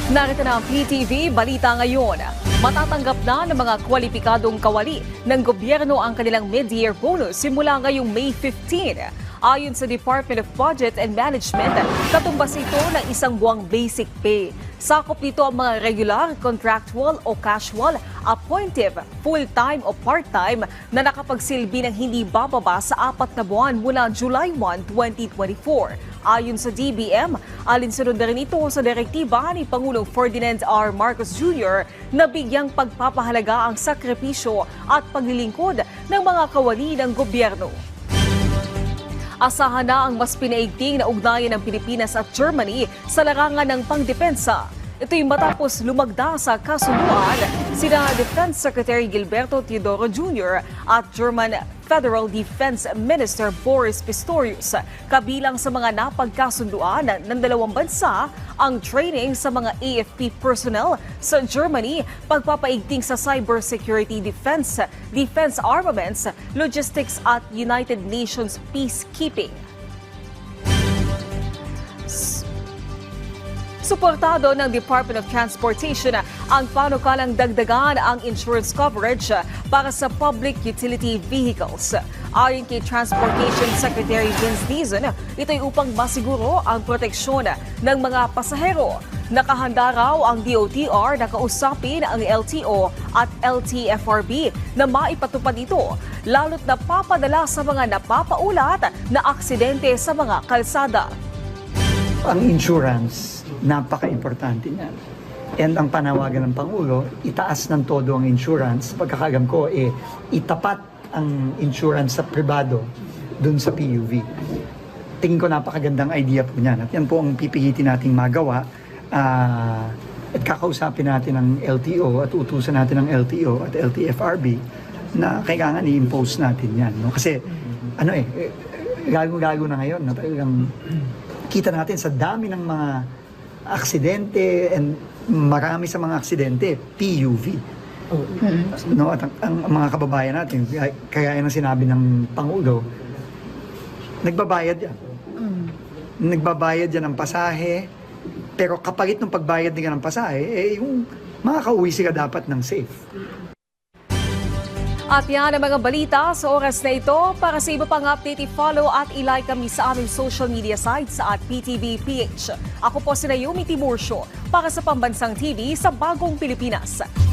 Narito na ang PTV Balita ngayon. Matatanggap na ng mga kwalipikadong kawali ng gobyerno ang kanilang mid-year bonus simula ngayong May 15. Ayon sa Department of Budget and Management, katumbas ito ng isang buwang basic pay. Sakop nito ang mga regular, contractual o casual, appointive, full-time o part-time na nakapagsilbi ng hindi bababa sa 4 na buwan mula July 1, 2024. Ayon sa DBM, alinsunod na rin ito sa direktiba ni Pangulong Ferdinand R. Marcos Jr. na bigyang pagpapahalaga ang sakripisyo at paglilingkod ng mga kawani ng gobyerno. Asahan na ang mas pinaigting na ugnayan ng Pilipinas at Germany sa larangan ng pangdepensa. Ito'y matapos lumagda sa kasunduan sina Defense Secretary Gilberto Teodoro Jr. at German Federal Defense Minister Boris Pistorius. Kabilang sa mga napagkasunduan ng dalawang bansa ang training sa mga AFP personnel sa Germany, pagpapaigting sa cybersecurity defense, defense armaments, logistics at United Nations peacekeeping. Suportado ng Department of Transportation ang panukalang dagdagan ang insurance coverage para sa public utility vehicles. Ayon kay Transportation Secretary Vince Dizon, ito'y upang masiguro ang proteksyon ng mga pasahero. Nakahanda raw ang DOTR na kausapin ang LTO at LTFRB na maipatupad ito, lalo't napapadala sa mga napapaulat na aksidente sa mga kalsada. Ang insurance, napaka-importante niyan. And ang panawagan ng Pangulo, itaas ng todo ang insurance. Pagkakagam ko, itapat ang insurance sa pribado dun sa PUV. Tingin ko napakagandang idea po niyan. At yan po ang pipilitin nating magawa. At kakausapin natin ang LTO at utusan natin ang LTO at LTFRB na kailangan i-impose natin yan. No? Kasi, gago-gago na ngayon. No? Talagang kita natin sa dami ng mga aksidente and marami sa mga aksidente, PUV. No, at ang mga kababayan natin, kaya yan ang sinabi ng Pangulo, nagbabayad yan. Nagbabayad yan ng pasahe, pero kapalit ng pagbayad nila ng pasahe, yung makakauwi sila dapat ng safe. At yan ang mga balita sa oras na ito. Para sa iba pang update, i-follow at i-like kami sa aming social media sites at PTV PH. Ako po si Naomi Timurcio para sa Pambansang TV sa Bagong Pilipinas.